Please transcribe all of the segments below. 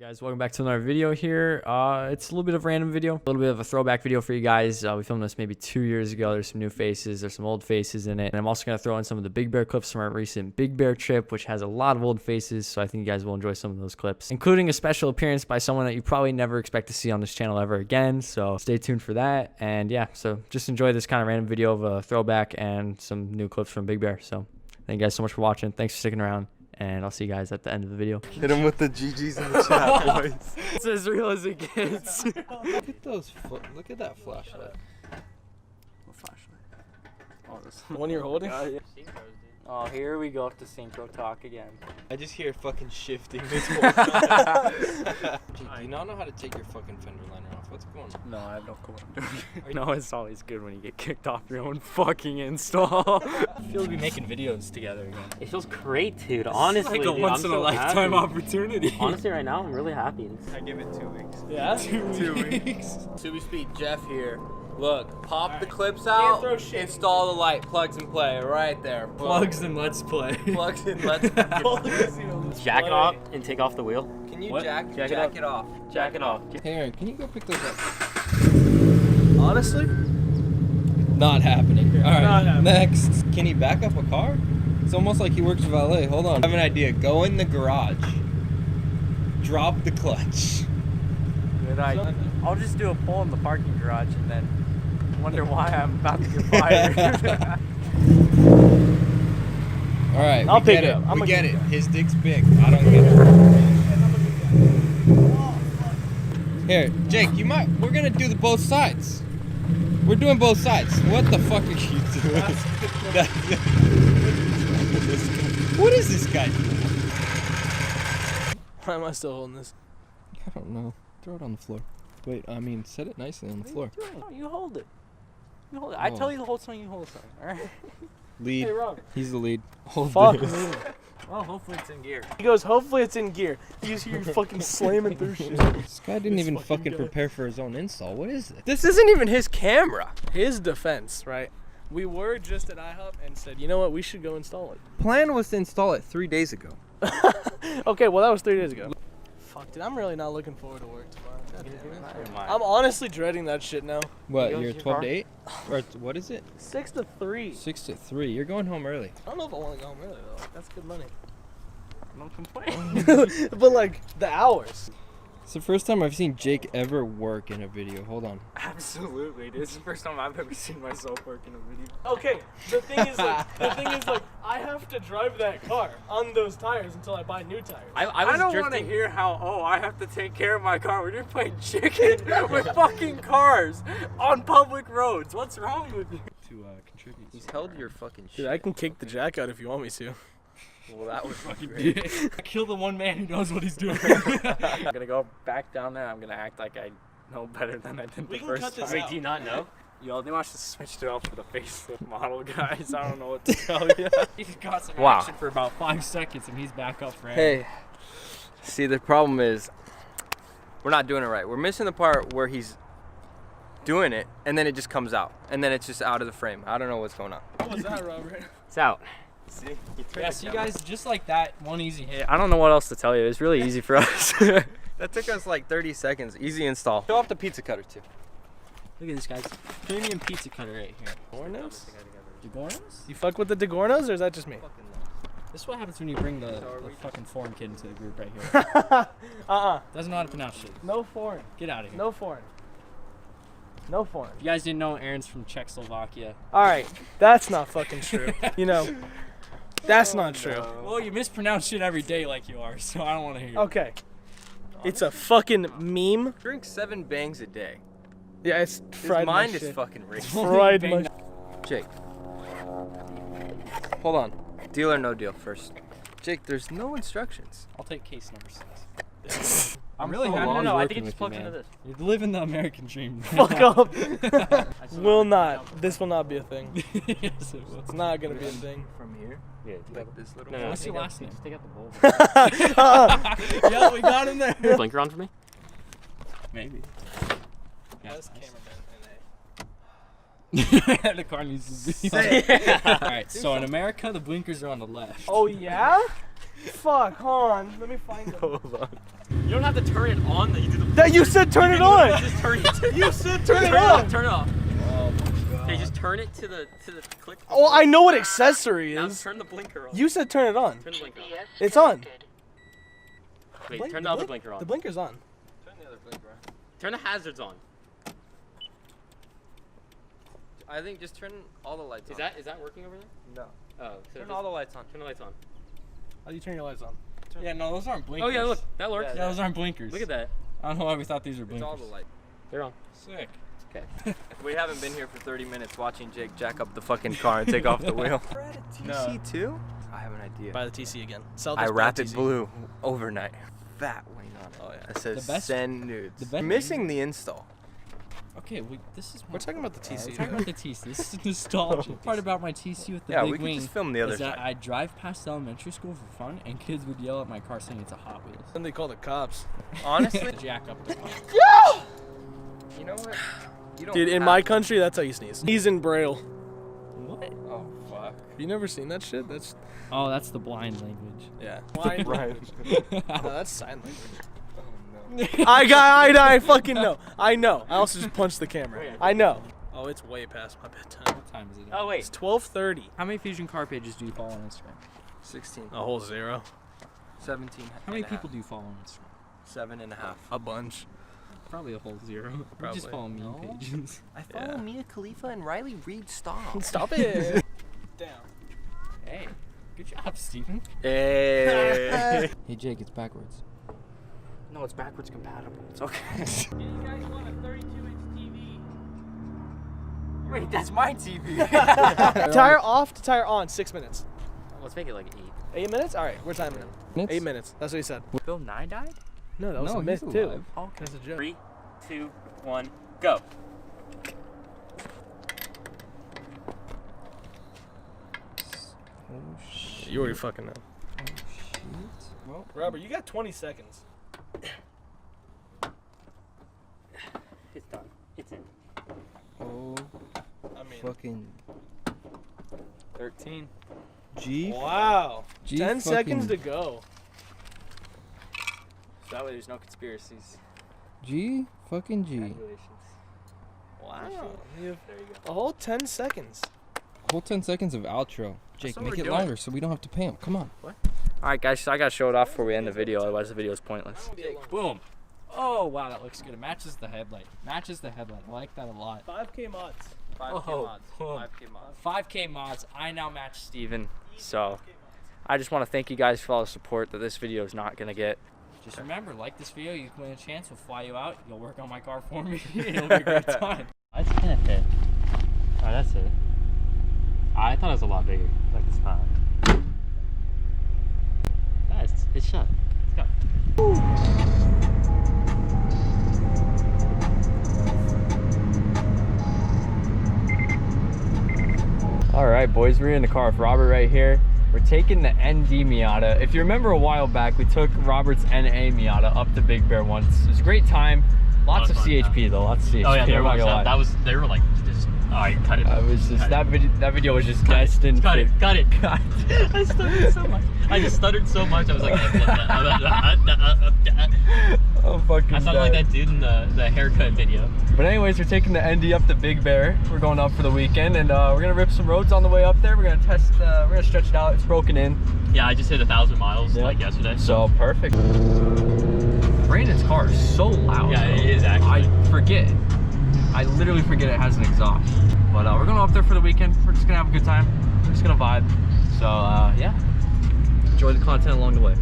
Guys, welcome back to another video here. It's a little bit of a random video, a little bit of a throwback video for you guys. We filmed this maybe 2 years ago. There's some new faces, there's some old faces in it, and I'm also going to throw in some of the Big Bear clips from our recent Big Bear trip, which has a lot of old faces, so I think you guys will enjoy some of those clips, including a special appearance by someone that you probably never expect to see on this channel ever again, so stay tuned for that. And yeah, so just enjoy this kind of random video of a throwback and some new clips from Big Bear. So thank you guys so much for watching. Thanks for sticking around. And I'll see you guys at the end of the video. Hit him with the GGs in the chat, boys. It's as real as it gets. Look at those. Look at that flashlight. What flashlight? Oh, this one you're holding? Yeah. Oh, here we go to synchro talk again. I just hear fucking shifting this whole time. Do you not know how to take your fucking fender liner off? What's going on? No, I have no clue what I'm doing. No, it's always good when you get kicked off your own fucking install. I feel like we're making videos together again. It feels great, dude. Honestly, it's like a once in a lifetime opportunity. Honestly, right now, I'm really happy. I give it 2 weeks. Yeah? 2 weeks. Super Speed Jeff here. Look, pop the clips out, install the light, plugs and play, right there. Boom. Plugs and let's play. Plugs and let's play. Jack it off and take off the wheel. Can you What? jack it off? Jack it off. Hey Aaron, can you go pick those up? Honestly? Not happening. Alright, Not happening. next. Can he back up a car? It's almost like he works for valet. Hold on. I have an idea. Go in the garage. Drop the clutch. Good idea. I'll just do a pull in the parking garage and then wonder why I'm about to get fired. Alright, I'll we pick get it it. up. We get it. His dick's big. I don't get it. Here, Jake, we're gonna do both sides. We're doing both sides. What the fuck are you doing? What is this guy doing? Why am I still holding this? I don't know. Throw it on the floor. Wait, I mean, set it nicely on the floor. You hold it. You hold it. I tell you to hold something, you hold something. All right. Lead. Hey, Rob. He's the lead. Hold Fuck this. me. Well, hopefully it's in gear. He goes, hopefully it's in gear. You just hear you fucking slamming through shit. This guy didn't This even fucking fucking guy. prepare for his own install. What is this? This isn't even his camera. His defense, right? We were just at IHOP and said, you know what, we should go install it. Plan was to install it 3 days ago. Okay, well that was 3 days ago. Fuck, dude, I'm really not looking forward to work tomorrow. God damn it. I'm honestly dreading that shit now. What, goes you're your 12 car? to 8? Or what is it? 6 to 3. 6 to 3. You're going home early. I don't know if I want to go home early though. That's good money. Don't complain. But like the hours. It's the first time I've seen Jake ever work in a video. Hold on. Absolutely. This is the first time I've ever seen myself work in a video. Okay, the thing is like I have to drive that car on those tires until I buy new tires. I don't want to hear how, I have to take care of my car when you're playing chicken with fucking cars on public roads. What's wrong with you? To contribute. He's held your fucking shit. Dude, I can kick the jack out if you want me to. Well, that was fucking great. Kill the one man who knows what he's doing. I'm gonna go back down there. I'm gonna act like I know better than I did the first cut this time. out. Do you not know? Yo, they must have switched it up for the facelift model, guys. I don't know what to tell you. He's got some action for about 5 seconds, and he's back up for air. Hey, see, the problem is we're not doing it right. We're missing the part where he's doing it, and then it just comes out, and then it's just out of the frame. I don't know what's going on. What was that, Robert? It's out. See? Yeah, so you guys, just like that, one easy hit. I don't know what else to tell you. It's really easy for us. That took us like 30 seconds. Easy install. Show off the pizza cutter too. Look at this, guys. Premium pizza cutter right here. DeGornos? DeGornos? You fuck with the DeGornos or is that just me? This is what happens when you bring the fucking foreign kid into the group right here. Doesn't know how to pronounce shit. No foreign. Get out of here. No foreign. No foreign. You guys didn't know Aaron's from Czechoslovakia. Alright, that's not fucking true. You know, that's not true. Well, you mispronounce shit every day like you are, so I don't want to hear you. Okay. It's a fucking meme. Drink 7 bangs a day. Yeah, it's His fried my mind is shit. fucking racing. Fried my Jake. Hold on. Deal or no deal first. Jake, there's no instructions. I'll take case number 6. I'm really so happy no, I working think it just with plugs you, into man. this. You're living the American dream. Fuck up. Will not. This will not be a thing. Yes, it was. It's not gonna be a thing. From here? Yeah, Like this little. no, What's your last name? Take out the bowl. Yeah, we got him there. Blinker on for me? Maybe. Best The car needs to be. Alright, so in America, the blinkers are on the left. Oh yeah? Fuck, hold on. Let me find it. Hold on. You don't have to turn it on. You, do the, That you said turn it on. Just turn it. You said turn it on. Turn it off. Oh my god. Okay, just turn it to the click. Oh, I know what accessory Now is. turn the blinker on. You said turn it on. Turn the blinker on. It's on. Wait, turn the other blinker on. The blinker's on. Turn the other blinker on. Turn the hazards on. I think just turn all the lights on. Is that working over there? No. Oh, so Turn all the lights on. Turn the lights on. How do you turn your lights on? Yeah, no, those aren't blinkers. Oh yeah, look, that works. Yeah, those aren't blinkers. Look at that. I don't know why we thought these were It's blinkers. all the lights. They're on. Sick. Okay. We haven't been here for 30 minutes watching Jake jack up the fucking car and take off the wheel. We're at a TC too? I have an idea. Buy the TC again. Sell I this. wrapped buy it TC. blue overnight. Fat wing on it. Oh yeah. It says The best- send nudes. the best- Missing the install. Okay, this is. We're talking about the TC. We're talking about the TC. This is nostalgia. Part about my TC with the Yeah, big we could wing just film the other is that side. I drive past elementary school for fun, and kids would yell at my car saying it's a Hot Wheels. Then they call the cops. Honestly, Jack up the car. you know what? You don't Dude, in have my to- country, that's how you sneeze. Sneeze in Braille. What? Oh fuck. You never seen that shit? That's Oh, that's the blind language. yeah. Right. No, that's sign language. Oh no. I fucking know. I know. I also just punched the camera. I know. Oh, it's way past my bedtime. What time is it? Oh It's wait. 12:30. How many Fusion car pages do you follow on Instagram? 16. A whole zero. 17. How many and a people half. do you follow on Instagram? 7.5. A bunch. Probably a whole zero. You Probably. just follow meme pages. I follow Yeah. Mia Khalifa and Riley Reid. Stop. Stop it. Down. Hey, good job, Steven. Hey. Hey Jake, it's backwards. No, it's backwards compatible. It's okay. Do you guys want a 32-inch TV? Wait, that's my TV. Tire off to tire on. 6 minutes. Let's make it like 8. 8 minutes? All right, we're timing it. 8 minutes. That's what he said. Bill Nye died? No, that was No, a myth he's too. alive. Oh, okay. That's a joke. 3, 2, 1, go. Oh shit. You already fucking know. Oh shit. Well, Robert, you got 20 seconds. It's done. It's in. oh I mean, fucking 13. G. wow. G 10 seconds to fucking- go. So that way there's no conspiracies. G fucking G. Congratulations. Wow. You have There you go. a whole 10 seconds. Whole 10 seconds of outro. Jake, what make we're it doing. longer so we don't have to pay him. Come on. Alright guys, so I gotta show it off before we end the video, otherwise the video is pointless. Boom. Oh wow, that looks good. It matches the headlight. Matches the headlight. I like that a lot. 5K mods. 5K Oh, mods. boom. 5K mods. 5K mods. I now match Steven. So I just want to thank you guys for all the support that this video is not gonna get. Just remember, like this video, you can win a chance. We'll fly you out. You'll work on my car for me. It'll be a great time. That's gonna fit. Oh, that's it. I thought it was a lot bigger. Like it's not. Nice. It's shut. Let's go. All right, boys, we're in the car with Robert right here. We're taking the ND Miata. If you remember a while back, we took Robert's NA Miata up to Big Bear once. It was a great time. Lots of That was fun, CHP though, lots of CHP. Oh yeah, I'm there not was. gonna lie. That was. They were like just. All right, cut it. I was just Cut it. that video was just destined. Cut to- it. Cut it. I stuttered so much. I just stuttered so much. I was like. Oh fucking. I sounded like that dude in the haircut video. But anyways, we're taking the ND up to Big Bear. We're going up for the weekend, and we're gonna rip some roads on the way up there. We're gonna test. We're gonna stretch it out. It's broken in, Yeah, I just hit 1,000 miles Yeah. like yesterday. so perfect. Brandon's car is so loud. Yeah, though. it is actually. I forget. I literally forget it has an exhaust. But we're going up there for the weekend. We're just gonna have a good time. We're just gonna vibe. So yeah, enjoy the content along the way.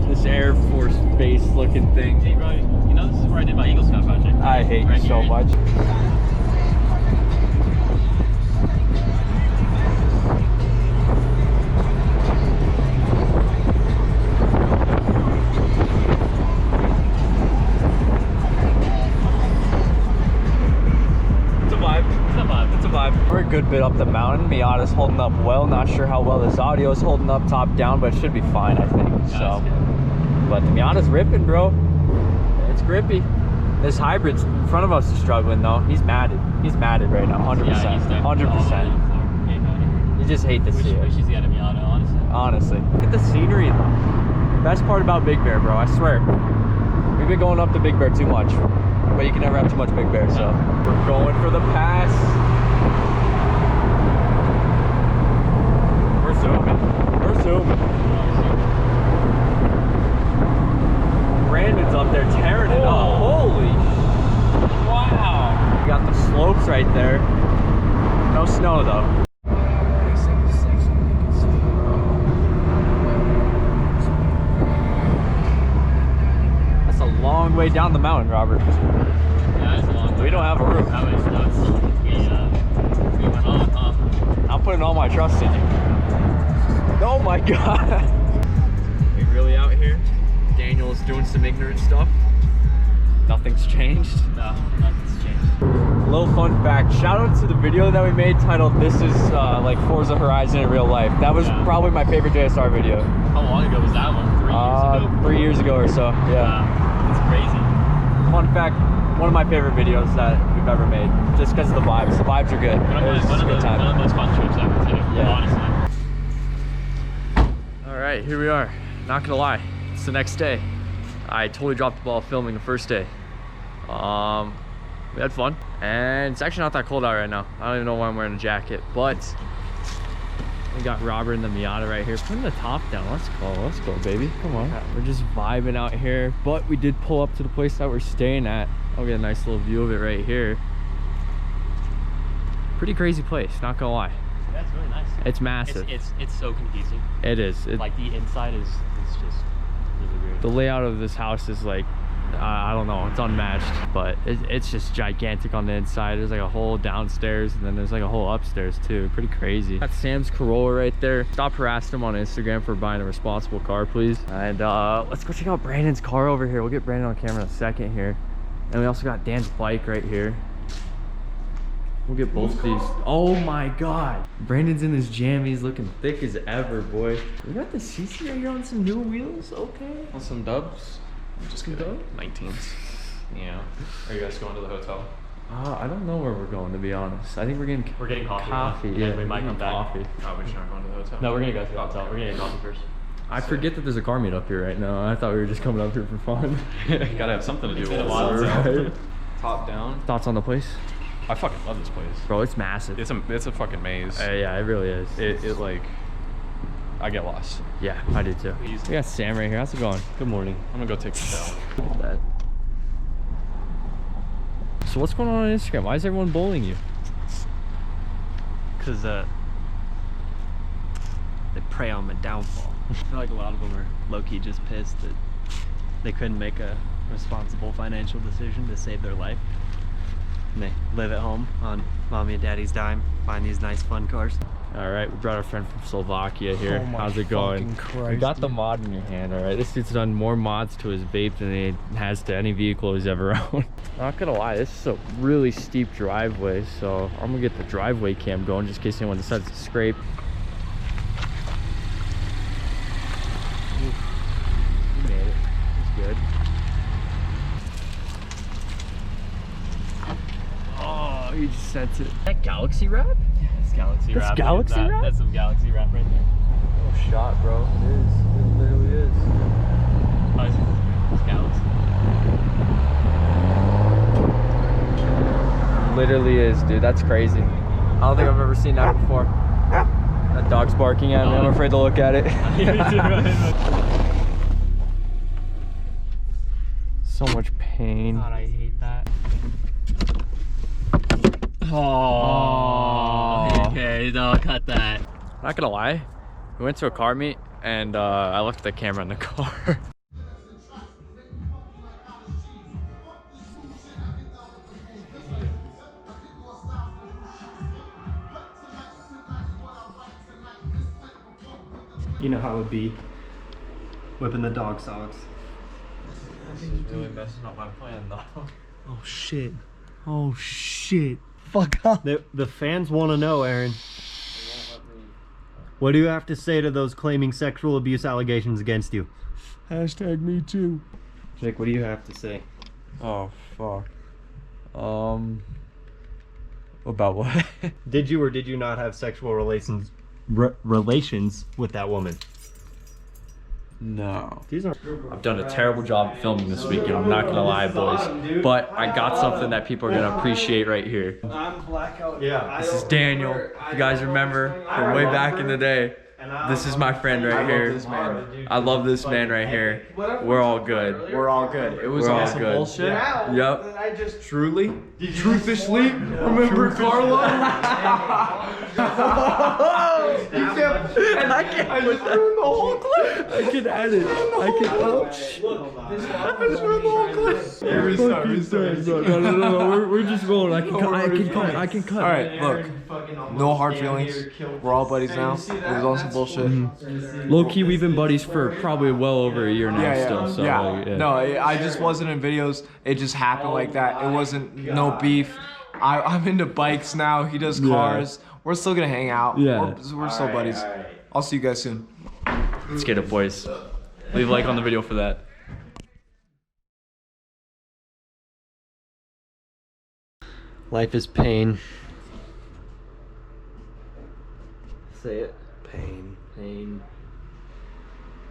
This Air Force Base looking thing. Hey, bro, you know this is where I did my Eagle Scout project. I hate Right you so here. much. It's a vibe. It's a vibe. It's a vibe. We're a good bit up the mountain. Miata's holding up well. Not sure how well this audio is holding up top down, but it should be fine, I think. Yeah, So, that's good. but the Miata's ripping, bro. It's grippy. This hybrid in front of us is struggling though. He's matted. He's matted right now, 100%. Yeah, he's 100%. You just hate to see it. Wish he's got a Miata, honestly. Honestly. Look at the scenery though. Best part about Big Bear, bro, I swear. We've been going up to Big Bear too much. But you can never have too much Big Bear, so. We're going for the pass. We're zooming. We're zooming. Brandon's up there tearing it up. Holy. Wow. We got the slopes right there. No snow though. That's a long way down the mountain, Robert. Yeah, it's a long way. We don't have a roof. How much snow we went on, huh? I'm putting all my trust in you. Oh my god. We really out here? Daniel's doing some ignorant stuff. Nothing's changed. No, nothing's changed. Little fun fact, shout out to the video that we made titled "This is like Forza Horizon in real life." That was probably my favorite JSR video. How long ago was that one? 3 years ago? 3 years ago or so, yeah. Wow, that's crazy. Fun fact, one of my favorite videos that we've ever made, just because of the vibes. The vibes are good. One of the most fun trips ever too, Yeah. honestly. All right, here we are. Not gonna lie, it's the next day. I totally dropped the ball filming the first day. We had fun, and it's actually not that cold out right now. I don't even know why I'm wearing a jacket, but we got Robert in the Miata right here, putting the top down. Let's go, baby. Come on. We're just vibing out here, but we did pull up to the place that we're staying at. I'll get a nice little view of it right here. Pretty crazy place, not gonna lie. That's really nice. It's massive. It's so confusing. It is. Like the inside is just really weird. The layout of this house is like, I don't know, it's unmatched, but it's just gigantic on the inside. There's like a whole downstairs, and then there's like a whole upstairs too. Pretty crazy. Got Sam's Corolla right there. Stop harassing him on Instagram for buying a responsible car, please. And let's go check out Brandon's car over here. We'll get Brandon on camera in a second here. And we also got Dan's bike right here. We'll get both of these. Oh my god, Brandon's in his jammies looking thick as ever, boy. We got the CC right here on some new wheels. Okay, On some dubs. Just some dubs? 19s. Yeah. Are you guys going to the hotel? I don't know where we're going, to be honest. I think we're getting coffee. Yeah, we might come back. coffee. Oh, we're just not going to the hotel. No, we're gonna go to the hotel. We're gonna get coffee first. I forget that there's a car meet up here right now. I thought we were just coming up here for fun. Gotta have something to do It's with been a it. while Right. Top down. Thoughts on the place? I fucking love this place. Bro, it's massive. It's a fucking maze. Yeah, it really is. It like, I get lost. Yeah, I do too. We got Sam right here. How's it going? Good morning. I'm gonna go take a shower. Look at that. So what's going on Instagram? Why is everyone bullying you? Because they prey on my downfall. I feel like a lot of them are low-key just pissed that they couldn't make a responsible financial decision to save their life. And they live at home on mommy and daddy's dime, buying these nice fun cars. All right, we brought our friend from Slovakia here. Oh my How's it going? fucking You Christ, got the dude. mod in your hand, all right? This dude's done more mods to his vape than he has to any vehicle he's ever owned. Not gonna lie, this is a really steep driveway, so I'm gonna get the driveway cam going just in case anyone decides to scrape. You made it. It's good. Oh, you just sent it. That Galaxy wrap? That's Galaxy That's Wrap. Galaxy Wrap? That's some Galaxy Wrap right there. Oh, shot, bro. It is. It literally is. Oh, it's Galaxy. Literally is, dude. That's crazy. I don't think I've ever seen that before. That dog's barking at me. I'm afraid to look at it. So much pain. God, I hate that. Oh. Okay, no, cut that. Not gonna lie, we went to a car meet and I left the camera in the car. You know how it would be whipping the dog socks. This is really messing up my plan though. Oh shit. Oh shit. Fuck off. The fans want to know, Aaron. What do you have to say to those claiming sexual abuse allegations against you? Hashtag me too. Jake, what do you have to say? Oh fuck. About what? Did you or did you not have sexual relations with that woman? No. These are. I've done a terrible job filming this weekend, I'm not gonna lie, boys. But I got something that people are gonna appreciate right here. I'm blackout. Yeah. This is Daniel. You guys remember from way back in the day. This is my friend right here. I love this man right here. We're all good. We're all good. It was We're all all some good. bullshit. Yep. I just Truly? Truthishly? Remember Carlo? And I just ruined the whole clip. I can edit. I can. Oh, I just ruined the whole clip. Restart. No. We're just rolling. I can cut. All right, look. No hard feelings. We're all buddies now. It was all some bullshit. Low key, we've been buddies for probably well over a year now. Yeah. Still. So, like, yeah. No, I just wasn't in videos. It just happened like that. It wasn't no beef. I'm into bikes now. He does cars. We're still gonna hang out. Yeah. We're still buddies. I'll see you guys soon. Let's get it, boys. Leave a like on the video for that. Life is pain. Say it. Pain. Pain.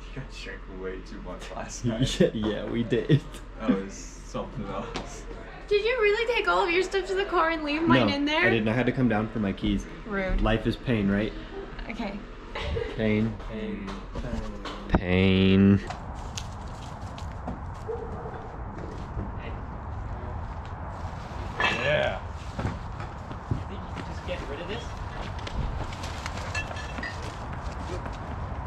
You guys drank way too much last night. Yeah, we did. That was something else. Did you really take all of your stuff to the car and leave mine in there? I didn't. I had to come down for my keys. Rude. Life is pain, right? Okay. Pain. Pain. Pain.